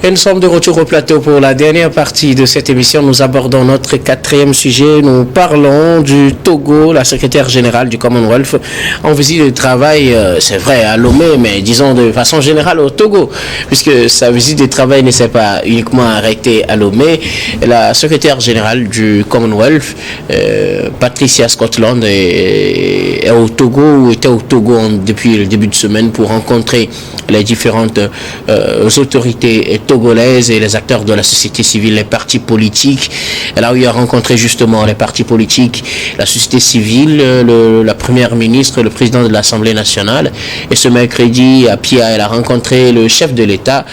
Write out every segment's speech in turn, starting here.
Et nous sommes de retour au plateau pour la dernière partie de cette émission. Nous abordons notre quatrième sujet. Nous parlons du Togo, la secrétaire générale du Commonwealth, en visite de travail, c'est vrai, à Lomé, mais disons de façon générale au Togo, puisque sa visite de travail ne s'est pas uniquement arrêtée à Lomé. La secrétaire générale du Commonwealth, Patricia Scotland, était au Togo depuis le début de semaine pour rencontrer les différentes autorités togolaises et les acteurs de la société civile, les partis politiques. Elle a eu à rencontrer justement les partis politiques, la société civile, la première ministre, le président de l'Assemblée nationale. Et ce mercredi, à Pia, elle a rencontré le chef de l'État.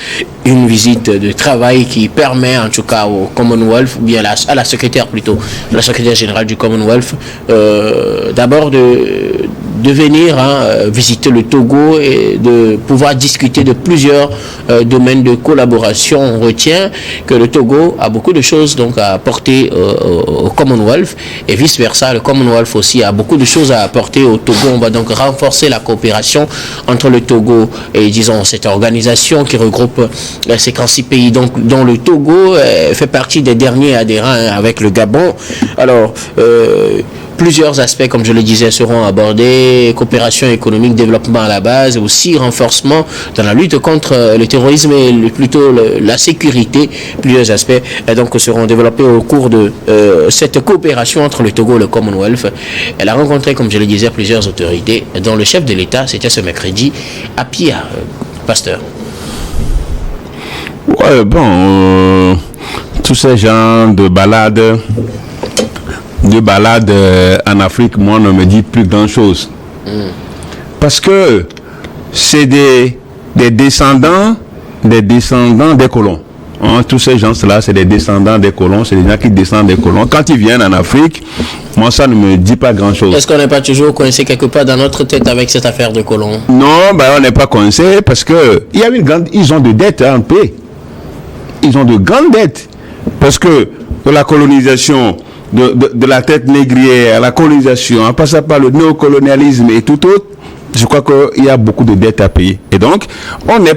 Une visite de travail qui permet, en tout cas au Commonwealth, ou bien à la secrétaire plutôt, la secrétaire générale du Commonwealth, d'abord de venir visiter le Togo et de pouvoir discuter de plusieurs domaines de collaboration. On retient que le Togo a beaucoup de choses donc à apporter au Commonwealth et vice versa. Le Commonwealth aussi a beaucoup de choses à apporter au Togo. On va donc renforcer la coopération entre le Togo et disons cette organisation qui regroupe ces 46 pays, donc dont le Togo fait partie des derniers adhérents avec le Gabon. Alors plusieurs aspects, comme je le disais, seront abordés: coopération économique, développement à la base, aussi renforcement dans la lutte contre le terrorisme et plutôt la sécurité. Plusieurs aspects donc seront développés au cours de cette coopération entre le Togo et le Commonwealth. Elle a rencontré, comme je le disais, plusieurs autorités, dont le chef de l'État. C'était ce mercredi à Pia. Pasteur. Ouais, bon, tous ces genres de balades en Afrique, moi, ne me dit plus grand-chose. Parce que c'est des descendants des colons. Hein, tous ces gens-là, c'est des descendants des colons, c'est des gens qui descendent des colons. Quand ils viennent en Afrique, moi, ça ne me dit pas grand-chose. Est-ce qu'on n'est pas toujours coincé quelque part dans notre tête avec cette affaire de colons? Non, ben, on n'est pas coincé parce que ils ont de dettes en paix. Ils ont de grandes dettes. Parce que de la colonisation, de la tête négrière à la colonisation, en passant par le néocolonialisme et tout autre, je crois qu'il y a beaucoup de dettes à payer. Et donc, on ne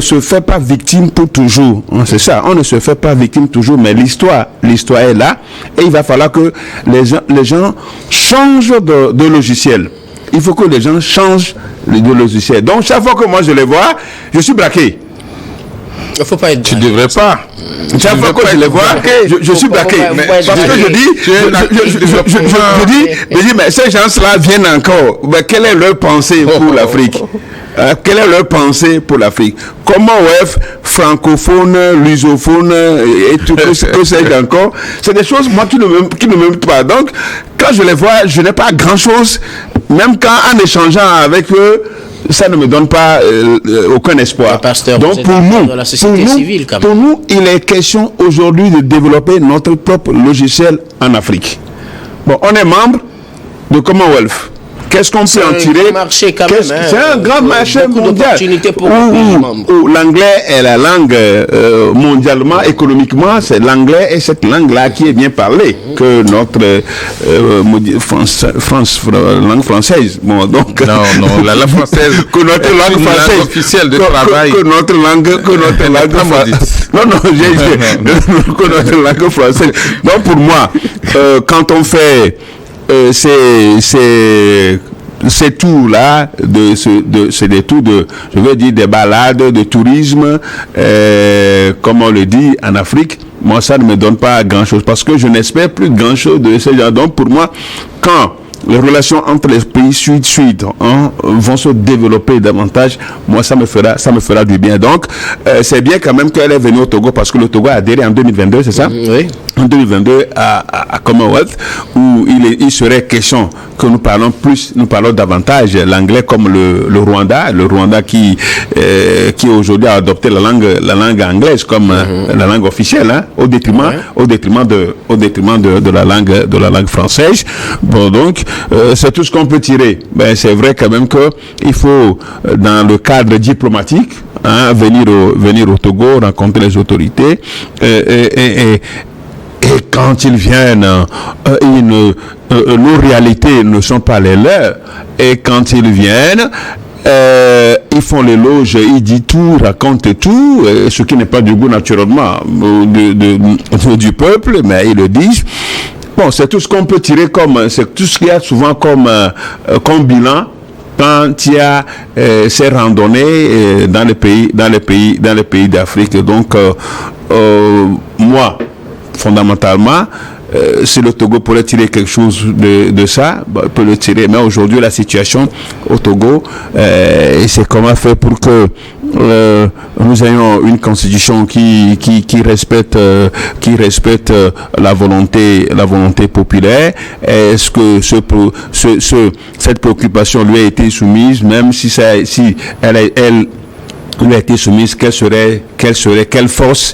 se fait pas victime pour toujours. C'est ça, on ne se fait pas victime toujours, mais l'histoire est là. Et il va falloir que les gens changent de logiciel. Il faut que les gens changent de logiciel. Donc, chaque fois que moi je les vois, je suis braqué. Faut pas être. Tu devrais pas. Chaque fois que je les vois, je suis braqué. Parce que je dis, mais ces gens-là viennent encore. Mais quelle est leur pensée pour l'Afrique? Quelle est leur pensée pour l'Afrique? Comment francophone, lusophone et tout que c'est encore? C'est des choses moi qui ne m'aiment pas. Donc, quand je les vois, je n'ai pas grand-chose. Même quand en échangeant avec eux, ça ne me donne pas aucun espoir. Pasteur, donc pour nous, il est question aujourd'hui de développer notre propre logiciel en Afrique. Bon, on est membre de Commonwealth. Qu'est-ce qu'on peut en tirer? C'est un grand marché mondial où l'anglais est la langue mondialement, économiquement, c'est l'anglais et cette langue-là qui est bien parlée que notre langue française. Bon, donc non, la langue française que notre langue française langue officielle de travail. Que notre langue que notre langue française. Donc pour moi, quand on fait ces tours-là, c'est des tours je veux dire, des balades, de tourisme, comme on le dit en Afrique. Moi, ça ne me donne pas grand-chose parce que je n'espère plus grand-chose de ces gens. Donc, pour moi, quand les relations entre les pays sud vont se développer davantage, moi ça me fera du bien. Donc c'est bien quand même qu'elle est venue au Togo parce que le Togo a adhéré en 2022, c'est ça? Oui. En 2022 à Commonwealth, où il serait question que nous parlons davantage l'anglais, comme le Rwanda qui aujourd'hui a adopté la langue anglaise comme la langue officielle, hein, au détriment de la langue française. Bon, donc c'est tout ce qu'on peut tirer. Ben, c'est vrai quand même que il faut, dans le cadre diplomatique, hein, venir au Togo, rencontrer les autorités et quand ils viennent, nos réalités ne sont pas les leurs. Et quand ils viennent, ils font l'éloge, ils disent tout, racontent tout, ce qui n'est pas du goût naturellement du peuple, mais ils le disent. Bon, c'est tout ce qu'on peut tirer c'est tout ce qu'il y a souvent comme bilan quand il y a ces randonnées dans les pays d'Afrique. Donc, moi, fondamentalement, si le Togo pourrait tirer quelque chose de ça, il peut le tirer. Mais aujourd'hui, la situation au Togo, c'est comment faire pour que nous ayons une constitution qui respecte la volonté populaire. Est-ce que cette préoccupation lui a été soumise, même si elle lui a été soumise, quelle force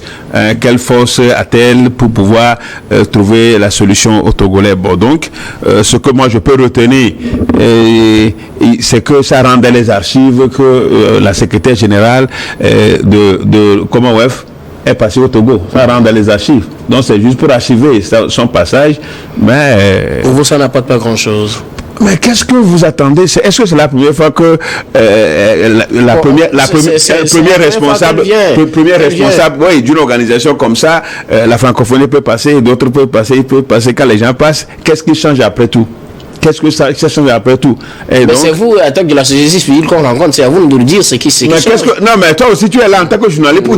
a-t-elle pour pouvoir trouver la solution au Togolais? Bon, donc, ce que moi je peux retenir, c'est que ça rendait les archives que la secrétaire générale de Commonwealth est passée au Togo. Ça rendait les archives. Donc, c'est juste pour archiver son passage, mais... Pour vous, ça n'apporte pas grand-chose. Mais qu'est-ce que vous attendez? Est-ce que c'est la première fois que la première responsable d'une organisation comme ça, la francophonie peut passer, d'autres peuvent passer, quand les gens passent, qu'est-ce qui change après tout? Qu'est-ce que ça change après tout? Mais donc, c'est vous, en tant que de la société civile qu'on rencontre, c'est à vous de nous dire ce qui change. Non, mais toi aussi, tu es là en tant que journaliste pour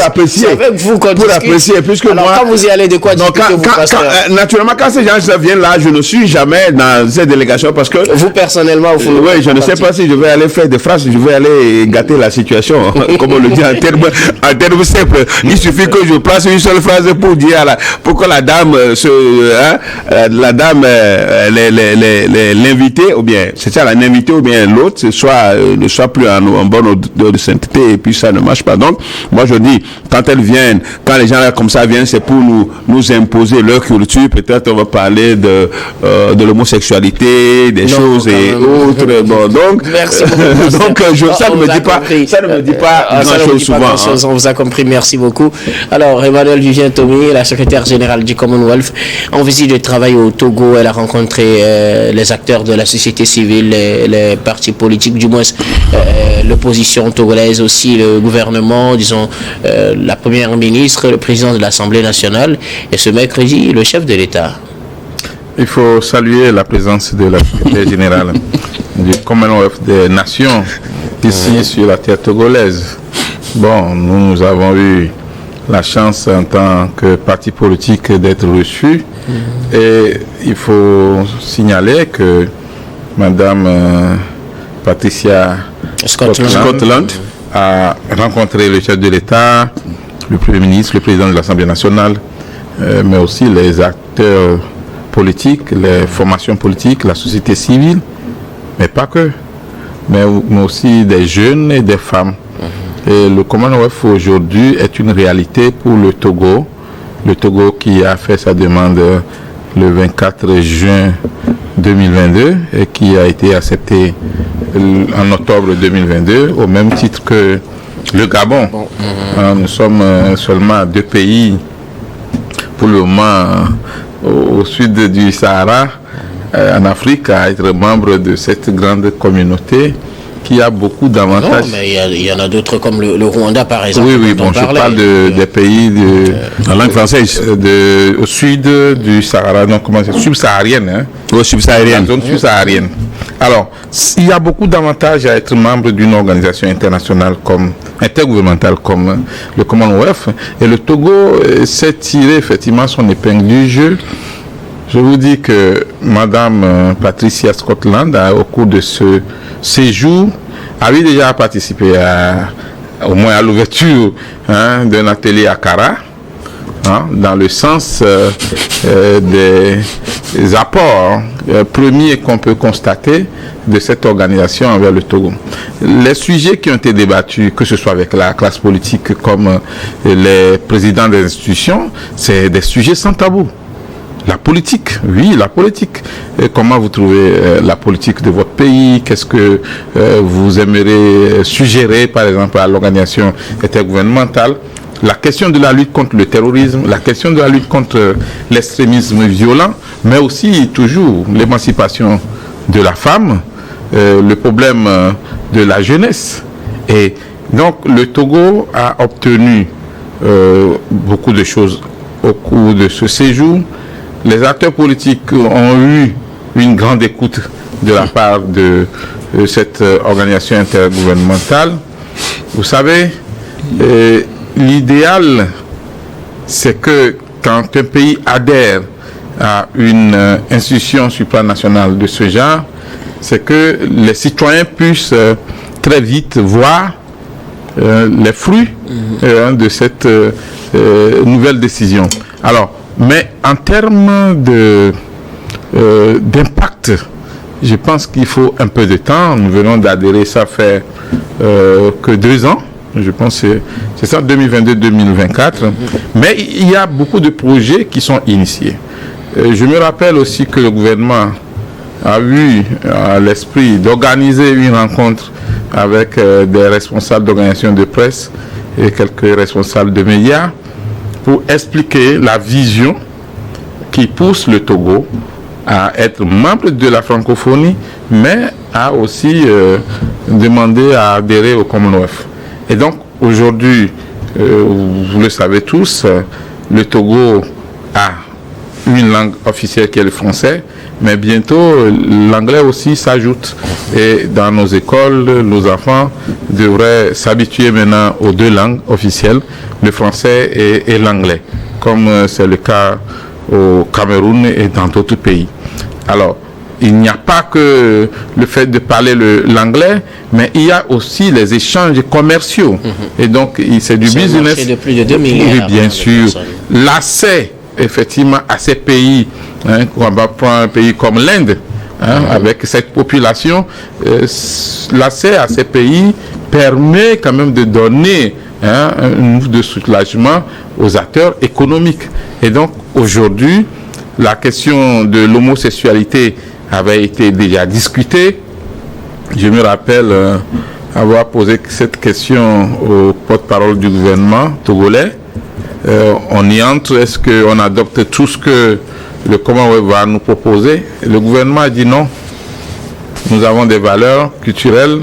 apprécier. C'est avec vous qu'on discute. Pour apprécier, puisque alors, quand vous y allez, de quoi discutez-vous? Naturellement, quand ces gens viennent là, je ne suis jamais dans ces délégations parce que... Vous, personnellement, vous... Oui, je ne sais pas si je vais aller faire des phrases, je vais aller gâter la situation, comme on le dit en termes simples. Il suffit que je place une seule phrase pour dire pour que la dame l'invité, ou bien c'est ça, l'invité ou bien l'autre, ne soit plus en bonne odeur de sainteté, et puis ça ne marche pas. Donc, moi je dis, quand elles viennent, quand les gens là comme ça viennent, c'est pour nous imposer leur culture. Peut-être on va parler de l'homosexualité, des choses et autres. Bon, donc, merci beaucoup. Donc, ça ne me dit pas grand-chose souvent. On vous a compris, merci beaucoup. Alors, Emmanuel Vivien Tomi, la secrétaire générale du Commonwealth, en visite de travail au Togo, elle a rencontré les acteurs de la société civile, les partis politiques, du moins l'opposition togolaise aussi, le gouvernement, disons la première ministre, le président de l'Assemblée nationale et ce mercredi, le chef de l'État. Il faut saluer la présence de la secrétaire générale du Commonwealth des Nations ici sur la terre togolaise. Bon, nous avons eu la chance en tant que parti politique d'être reçu et il faut signaler que Madame Patricia Scotland a rencontré le chef de l'État, le Premier ministre, le président de l'Assemblée nationale, mais aussi les acteurs politiques, les formations politiques, la société civile, mais pas que, mais aussi des jeunes et des femmes. Et le Commonwealth aujourd'hui est une réalité pour le Togo. Le Togo qui a fait sa demande le 24 juin 2022 et qui a été accepté en octobre 2022 au même titre que le Gabon. Nous sommes seulement 2 pays pour le moment au sud du Sahara, en Afrique, à être membre de cette grande communauté qui a beaucoup d'avantages. Non, mais il y en a d'autres comme le Rwanda par exemple. Oui, bon, je parle des pays la langue française au sud du Sahara, donc comment c'est subsaharienne, hein? Subsaharienne. La zone subsaharienne. Alors, il y a beaucoup d'avantages à être membre d'une organisation internationale intergouvernementale comme le Commonwealth, et le Togo s'est tiré effectivement son épingle du jeu. Je vous dis que Madame Patricia Scotland, au cours de ce séjour, avait déjà participé au moins à l'ouverture d'un atelier à Kara, dans le sens des apports premiers qu'on peut constater de cette organisation envers le Togo. Les sujets qui ont été débattus, que ce soit avec la classe politique comme les présidents des institutions, c'est des sujets sans tabou. La politique, oui, la politique. Et comment vous trouvez la politique de votre pays? Qu'est-ce que vous aimeriez suggérer, par exemple, à l'organisation intergouvernementale? La question de la lutte contre le terrorisme, la question de la lutte contre l'extrémisme violent, mais aussi toujours l'émancipation de la femme, le problème de la jeunesse. Et donc le Togo a obtenu beaucoup de choses au cours de ce séjour. Les acteurs politiques ont eu une grande écoute de la part de cette organisation intergouvernementale. Vous savez, l'idéal, c'est que quand un pays adhère à une institution supranationale de ce genre, c'est que les citoyens puissent très vite voir les fruits de cette nouvelle décision. Alors, mais en termes d'impact, je pense qu'il faut un peu de temps. Nous venons d'adhérer, ça fait que 2 ans. Je pense que c'est ça, 2022-2024. Mais il y a beaucoup de projets qui sont initiés. Je me rappelle aussi que le gouvernement a eu à l'esprit d'organiser une rencontre avec des responsables d'organisations de presse et quelques responsables de médias pour expliquer la vision qui pousse le Togo à être membre de la francophonie, mais a aussi demandé à adhérer au Commonwealth. Et donc, aujourd'hui, vous le savez tous, le Togo a une langue officielle qui est le français, mais bientôt, l'anglais aussi s'ajoute. Et dans nos écoles, nos enfants devraient s'habituer maintenant aux 2 langues officielles, le français et l'anglais, comme c'est le cas au Cameroun et dans d'autres pays. Alors, il n'y a pas que le fait de parler l'anglais, mais il y a aussi les échanges commerciaux. Et donc, c'est du business. Marché de plus de 2 milliards. Oui, bien sûr. L'accès, effectivement, à ces pays, on va prendre un pays comme l'Inde, avec cette population, l'accès à ces pays permet quand même de donner un mouvement de soulagement aux acteurs économiques. Et donc, aujourd'hui, la question de l'homosexualité avait été déjà discutée. Je me rappelle avoir posé cette question au porte-parole du gouvernement togolais. On y entre, est-ce qu'on adopte tout ce que le Commonwealth va nous proposer? Le gouvernement a dit non. Nous avons des valeurs culturelles,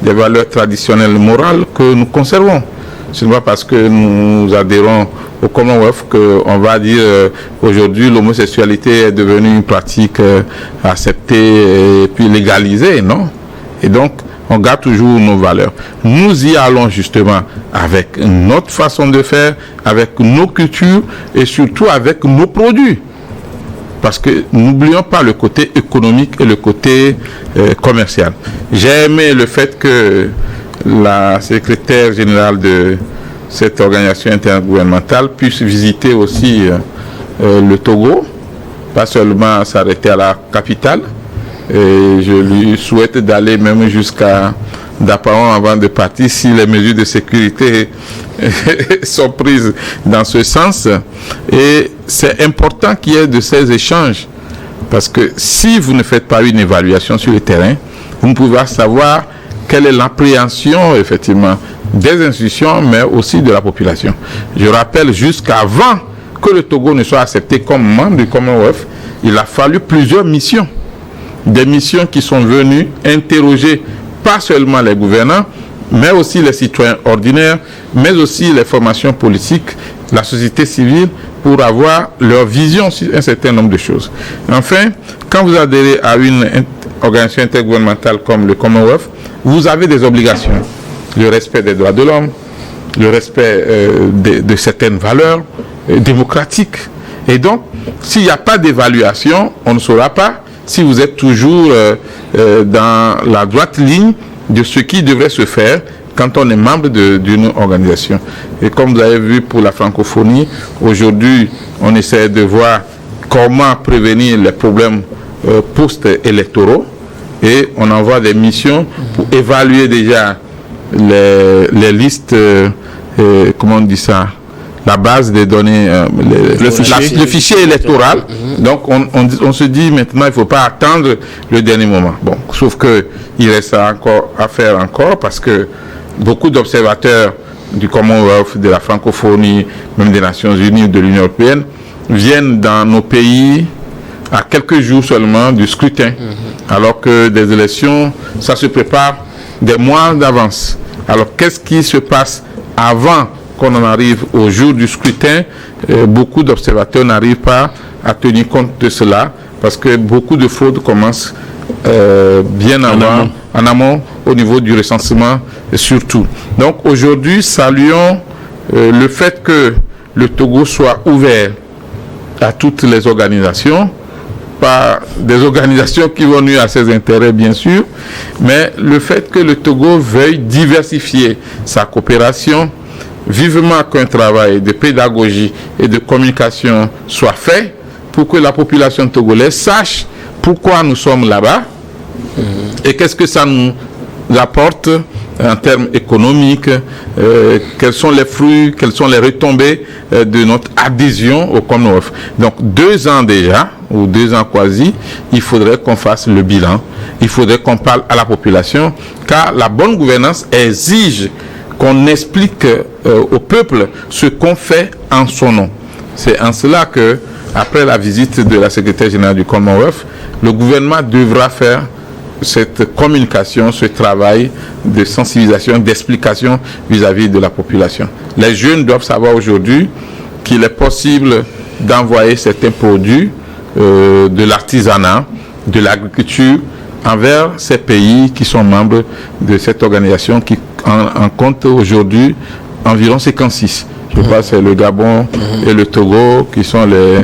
des valeurs traditionnelles morales que nous conservons. Ce n'est pas parce que nous adhérons au Commonwealth qu'on va dire aujourd'hui l'homosexualité est devenue une pratique acceptée et puis légalisée, non. Et donc, on garde toujours nos valeurs. Nous y allons justement avec notre façon de faire, avec nos cultures et surtout avec nos produits. Parce que n'oublions pas le côté économique et le côté commercial. J'ai aimé le fait que la secrétaire générale de cette organisation intergouvernementale puisse visiter aussi le Togo, pas seulement s'arrêter à la capitale. Et je lui souhaite d'aller même jusqu'à Dapaon avant de partir si les mesures de sécurité sont prises dans ce sens. Et c'est important qu'il y ait de ces échanges parce que si vous ne faites pas une évaluation sur le terrain, vous ne pouvez pas savoir quelle est l'appréhension effectivement des institutions mais aussi de la population. Je rappelle jusqu'avant que le Togo ne soit accepté comme membre du Commonwealth, il a fallu plusieurs missions. Des missions qui sont venues interroger pas seulement les gouvernants, mais aussi les citoyens ordinaires, mais aussi les formations politiques, la société civile, pour avoir leur vision sur un certain nombre de choses. Enfin, quand vous adhérez à une organisation intergouvernementale comme le Commonwealth, vous avez des obligations. Le respect des droits de l'homme, le respect de certaines valeurs démocratiques. Et donc, s'il n'y a pas d'évaluation, on ne saura pas si vous êtes toujours dans la droite ligne de ce qui devrait se faire quand on est membre d'une organisation. Et comme vous avez vu pour la francophonie, aujourd'hui, on essaie de voir comment prévenir les problèmes post-électoraux et on envoie des missions pour évaluer déjà les listes, comment on dit ça, la base des données, le fichier électoral. Donc on se dit maintenant il ne faut pas attendre le dernier moment. Bon, sauf que il reste encore à faire encore parce que beaucoup d'observateurs du Commonwealth, de la francophonie, même des Nations Unies, de l'Union européenne, viennent dans nos pays à quelques jours seulement du scrutin. alors que des élections, ça se prépare des mois d'avance. Alors, qu'est-ce qui se passe avant qu'on en arrive au jour du scrutin? Beaucoup d'observateurs n'arrivent pas à tenir compte de cela parce que beaucoup de fraudes commencent bien avant, en amont, au niveau du recensement surtout. Donc, aujourd'hui, saluons le fait que le Togo soit ouvert à toutes les organisations, pas des organisations qui vont nuire à ses intérêts bien sûr, mais le fait que le Togo veuille diversifier sa coopération, vivement qu'un travail de pédagogie et de communication soit fait pour que la population togolaise sache pourquoi nous sommes là-bas et qu'est-ce que ça nous apporte en termes économiques, quels sont les fruits, quelles sont les retombées de notre adhésion au Commonwealth. Donc 2 ans déjà, ou 2 ans quasi, il faudrait qu'on fasse le bilan, il faudrait qu'on parle à la population, car la bonne gouvernance exige qu'on explique au peuple ce qu'on fait en son nom. C'est en cela que, après la visite de la secrétaire générale du Commonwealth, le gouvernement devra faire cette communication, ce travail de sensibilisation, d'explication vis-à-vis de la population. Les jeunes doivent savoir aujourd'hui qu'il est possible d'envoyer certains produits de l'artisanat, de l'agriculture envers ces pays qui sont membres de cette organisation qui en compte aujourd'hui environ 56. Je pense que c'est le Gabon et le Togo qui sont les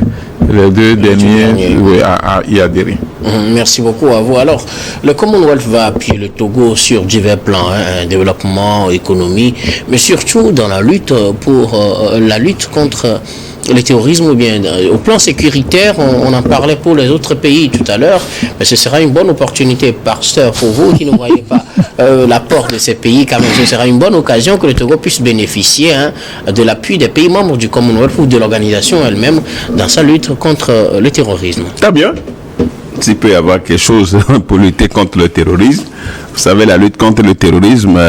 2 derniers à y adhérer. Merci beaucoup à vous. Alors, le Commonwealth va appuyer le Togo sur divers plans, développement, économie, mais surtout dans la lutte pour la lutte contre le terrorisme, ou bien au plan sécuritaire, on en parlait pour les autres pays tout à l'heure, mais ce sera une bonne opportunité, pasteur, pour vous qui ne voyez pas l'apport de ces pays, quand même, ce sera une bonne occasion que le Togo puisse bénéficier de l'appui des pays membres du Commonwealth ou de l'organisation elle-même dans sa lutte contre le terrorisme. Très bien. S'il peut y avoir quelque chose pour lutter contre le terrorisme, vous savez, la lutte contre le terrorisme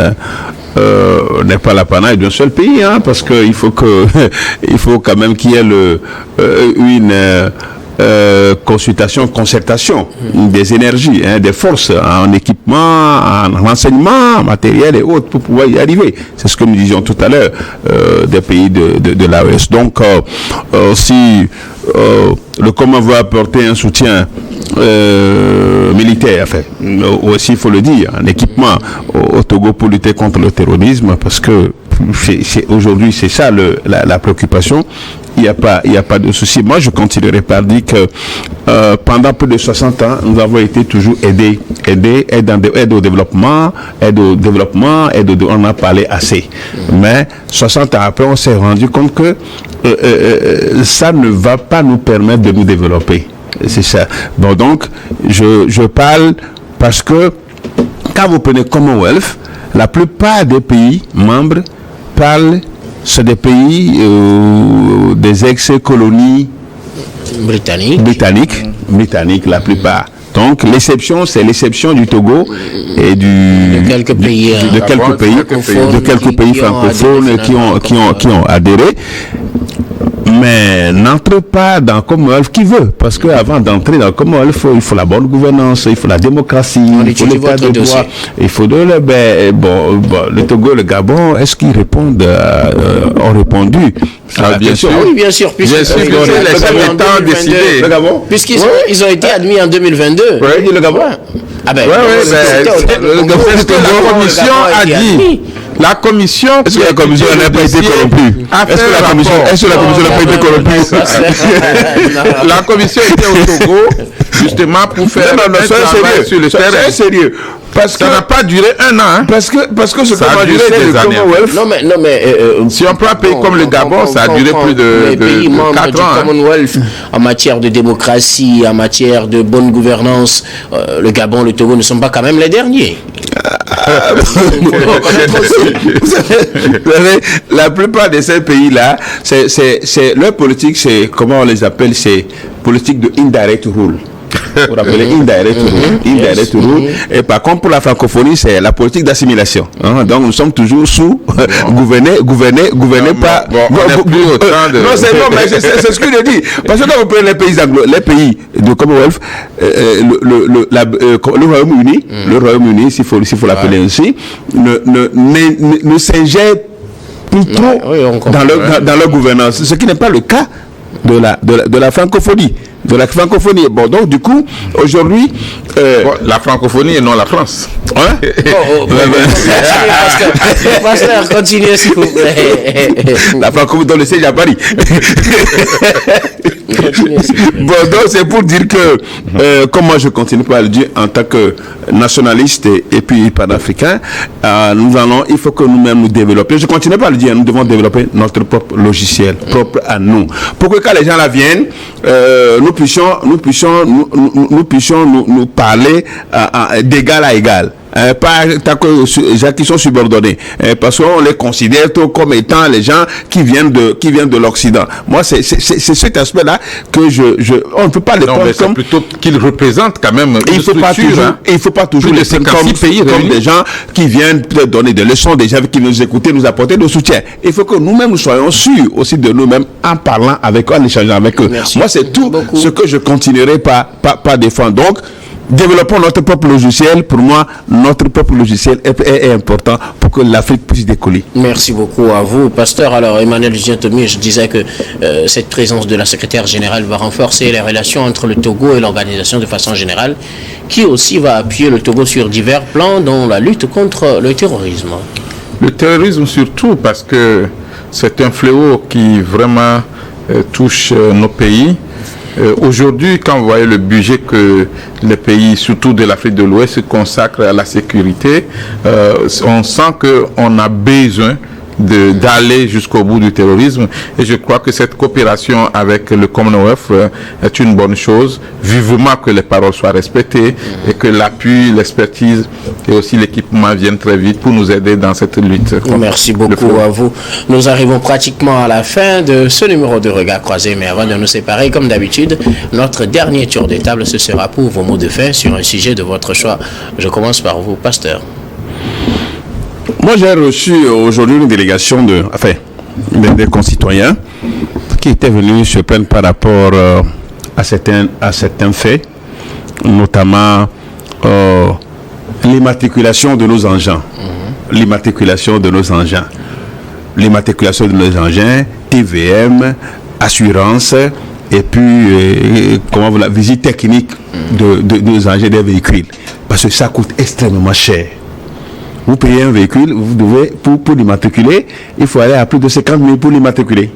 n'est pas l'apanage d'un seul pays, parce qu'il faut quand même qu'il y ait une concertation des énergies, des forces en équipement, en renseignement, en matériel et autres pour pouvoir y arriver. C'est ce que nous disions tout à l'heure des pays de l'AES. Donc, si le Commonwealth veut apporter un soutien militaire, aussi il faut le dire, un équipement au Togo pour lutter contre le terrorisme, parce que aujourd'hui c'est ça la préoccupation. Il n'y a pas de souci. Moi, je continuerai par dire que pendant plus de 60 ans, nous avons été toujours aide au développement, on a parlé assez. Mais 60 ans après, on s'est rendu compte que ça ne va pas nous permettre de nous développer. C'est ça. Bon, donc, je parle parce que quand vous prenez Commonwealth, la plupart des pays membres parlent. C'est des pays, des ex-colonies britanniques, la plupart. Donc l'exception, c'est l'exception du Togo et de quelques pays francophones qui ont adhéré. Mais n'entre pas dans le Commonwealth qui veut, parce qu'avant d'entrer dans le Commonwealth, il faut la bonne gouvernance, il faut la démocratie, il faut l'état de droit, il faut le Togo et le Gabon, est-ce qu'ils répondent, ont répondu bien sûr. Oui, bien sûr, puisqu'ils ont été admis en 2022. Oui, le Gabon. La commission a dit. La commission. Est-ce que la commission n'a pas été corrompue? Est-ce que la commission n'a pas été corrompue? La commission était au Togo justement pour faire un travail sur le terrain. C'est sérieux. Parce que ça n'a pas duré 1 an. Parce que ce ça a duré des années. Non mais si on prend un pays comme le Gabon, ça a duré plus de 4 ans. Commonwealth, en matière de démocratie, en matière de bonne gouvernance, le Gabon, le Togo ne sont pas quand même les derniers. Vous savez, la plupart de ces pays-là, c'est leur politique, c'est comment on les appelle, c'est politique de indirect rule. Vous rappelez, indirect rule. Indirect rule. Et par contre, pour la francophonie, c'est la politique d'assimilation. Hein? Donc, nous sommes toujours sous gouvernés par... Non, c'est ce que je dis. Parce que quand vous prenez les pays de Commonwealth, le Royaume-Uni, s'il faut l'appeler ainsi, ne s'ingère plus trop dans leur gouvernance, ce qui n'est pas le cas de la francophonie. Bon, donc du coup, aujourd'hui... la francophonie et non la France. Hein? Pasteur, continuez s'il vous plaît. La francophonie dans le siège à Paris. Bon, donc c'est pour dire que, comme moi je continue pas à le dire en tant que nationaliste et puis panafricain, il faut que nous-mêmes nous développions. Je continue pas à le dire, nous devons développer notre propre logiciel, propre à nous. Pour que quand les gens là viennent, nous puissions nous parler d'égal à égal. Pas les gens qui sont subordonnés, parce qu'on les considère comme étant les gens qui viennent de l'Occident. Moi, c'est cet aspect-là que on ne peut pas les prendre comme plutôt qu'ils représentent quand même. Il faut pas toujours les prendre comme des gens qui viennent peut-être donner des leçons, des gens qui nous écoutent, nous apporter le soutien. Il faut que nous-mêmes nous soyons sûrs aussi de nous-mêmes en parlant avec eux, en échangeant avec eux. Merci. Moi, c'est tout ce que je continuerai pas défendre. Donc, développons notre propre logiciel. Pour moi, notre propre logiciel est important pour que l'Afrique puisse décoller. Merci beaucoup à vous, pasteur. Alors, Emmanuel Giantomi, je disais que cette présence de la secrétaire générale va renforcer les relations entre le Togo et l'organisation de façon générale, qui aussi va appuyer le Togo sur divers plans, dont la lutte contre le terrorisme. Le terrorisme surtout, parce que c'est un fléau qui vraiment touche nos pays. Aujourd'hui, quand vous voyez le budget que les pays, surtout de l'Afrique de l'Ouest, consacrent à la sécurité, on sent qu'on a besoin d'aller jusqu'au bout du terrorisme. Et je crois que cette coopération avec le Commonwealth est une bonne chose. Vivement que les paroles soient respectées et que l'appui, l'expertise et aussi l'équipement viennent très vite pour nous aider dans cette lutte. Merci beaucoup à vous. Nous arrivons pratiquement à la fin de ce numéro de Regard Croisé, mais avant de nous séparer, comme d'habitude, notre dernier tour de table, ce sera pour vos mots de fin sur un sujet de votre choix. Je commence par vous, pasteur. Moi, j'ai reçu aujourd'hui une délégation des concitoyens qui étaient venus se plaindre par rapport à certains faits, notamment l'immatriculation de nos engins. L'immatriculation de nos engins, TVM, assurance, et puis la visite technique de nos engins des véhicules. Parce que ça coûte extrêmement cher. Vous payez un véhicule, vous devez, pour l'immatriculer, il faut aller à plus de 50 000 pour l'immatriculer.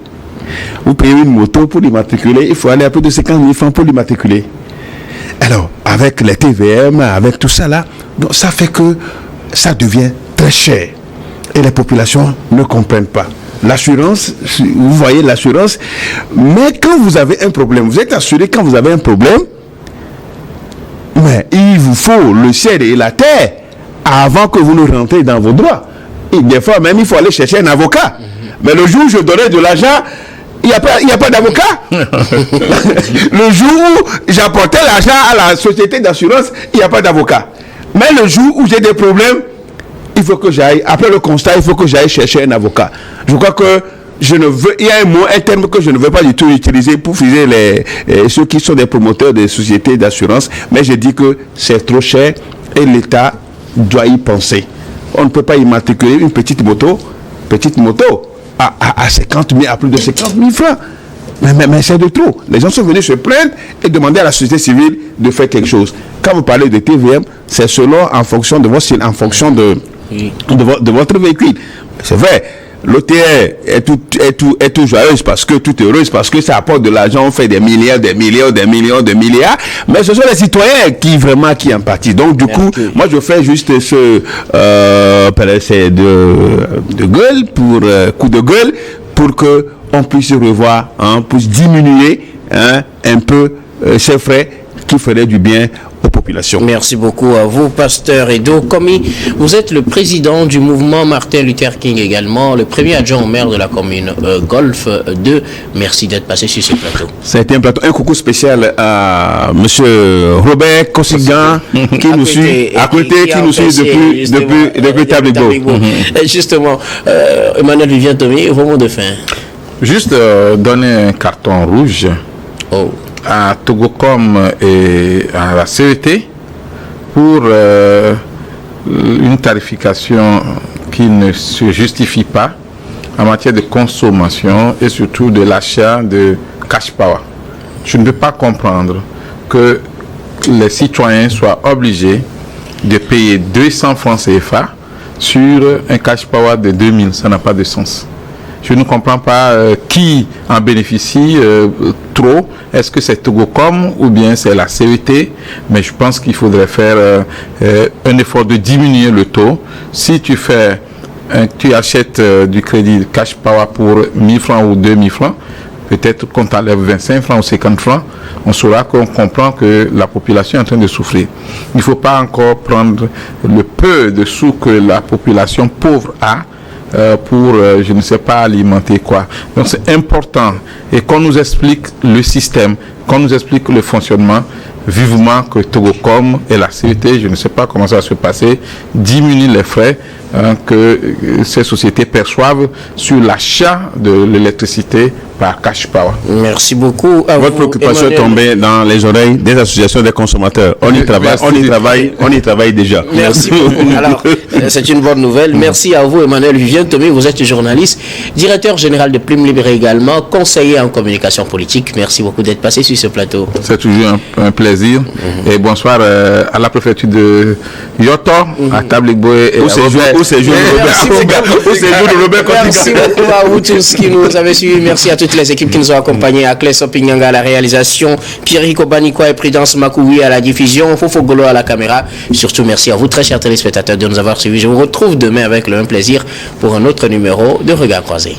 Vous payez une moto pour l'immatriculer, il faut aller à plus de 50 000 francs pour l'immatriculer. Alors, avec les TVM, avec tout ça là, donc ça fait que ça devient très cher. Et les populations ne comprennent pas. L'assurance, vous voyez l'assurance, mais quand vous avez un problème, vous êtes assuré quand vous avez un problème, mais il vous faut le ciel et la terre avant que vous ne rentrez dans vos droits. Et des fois même, il faut aller chercher un avocat. Mais le jour où je donnais de l'argent, il n'y a pas d'avocat. Le jour où j'apportais l'argent à la société d'assurance, il n'y a pas d'avocat. Mais le jour où j'ai des problèmes, il faut que j'aille, après le constat, il faut que j'aille chercher un avocat. Je crois que il y a un terme que je ne veux pas du tout utiliser pour viser ceux qui sont des promoteurs des sociétés d'assurance, mais je dis que c'est trop cher et l'État doit y penser. On ne peut pas immatriculer une petite moto à 50 000, à plus de 50 000 francs. Mais c'est de trop. Les gens sont venus se plaindre et demander à la société civile de faire quelque chose. Quand vous parlez de TVM, c'est en fonction de votre style, en fonction de votre véhicule. C'est vrai. L'OTR est tout joyeuse parce que tout heureuse parce que ça apporte de l'argent, on fait des milliards, mais ce sont les citoyens qui en pâtissent. Donc du coup, moi je fais juste c'est de gueule coup de gueule pour que on puisse revoir, puisse diminuer un peu ces frais qui feraient du bien aux populations. Merci beaucoup à vous, pasteur Edo Komi. Vous êtes le président du mouvement Martin Luther King également, le premier adjoint au maire de la commune Golfe 2. Merci d'être passé sur ce plateau. Ça a été un plateau. Un coucou spécial à monsieur Robert Kossigan qui nous suit à côté, qui nous suit depuis Tabligo. Justement, Emmanuel Vivien Tomé, vos mots de fin. Juste donner un carton rouge à Togocom et à la CET pour une tarification qui ne se justifie pas en matière de consommation et surtout de l'achat de cash power. Je ne peux pas comprendre que les citoyens soient obligés de payer 200 francs CFA sur un cash power de 2000. Ça n'a pas de sens. Je ne comprends pas qui en bénéficie trop. Est-ce que c'est Togocom ou bien c'est la CET? Mais je pense qu'il faudrait faire un effort de diminuer le taux. Si tu achètes du crédit cash power pour 1000 francs ou 2000 francs, peut-être qu'on t'enlève 25 francs ou 50 francs, on saura qu'on comprend que la population est en train de souffrir. Il ne faut pas encore prendre le peu de sous que la population pauvre a pour, je ne sais pas, alimenter quoi. Donc c'est important et qu'on nous explique le système, qu'on nous explique le fonctionnement, vivement que Togocom et la CET, je ne sais pas comment ça va se passer, diminuent les frais que ces sociétés perçoivent sur l'achat de l'électricité par cash power. Merci beaucoup à Votre vous, préoccupation est tombée dans les oreilles des associations des consommateurs. On y travaille déjà. Merci beaucoup. Alors, c'est une bonne nouvelle. Merci à vous, Emmanuel Vivien Tomé. Vous êtes journaliste, directeur général de Plume Libérée également, conseiller en communication politique. Merci beaucoup d'être passé sur ce plateau. C'est toujours un plaisir. Et bonsoir à la préfecture de Yoto, à Tabligo et où c'est jour de Robert Kossigan. Merci beaucoup à vous tous qui nous avez suivis. Merci à toutes les équipes qui nous ont accompagnés. À Clé Sopignanga à la réalisation, Pierrico Banikwa et Prudence Makoui à la diffusion, Fofo Golo à la caméra. Surtout merci à vous très chers téléspectateurs de nous avoir suivis. Je vous retrouve demain avec le même plaisir pour un autre numéro de Regard Croisé.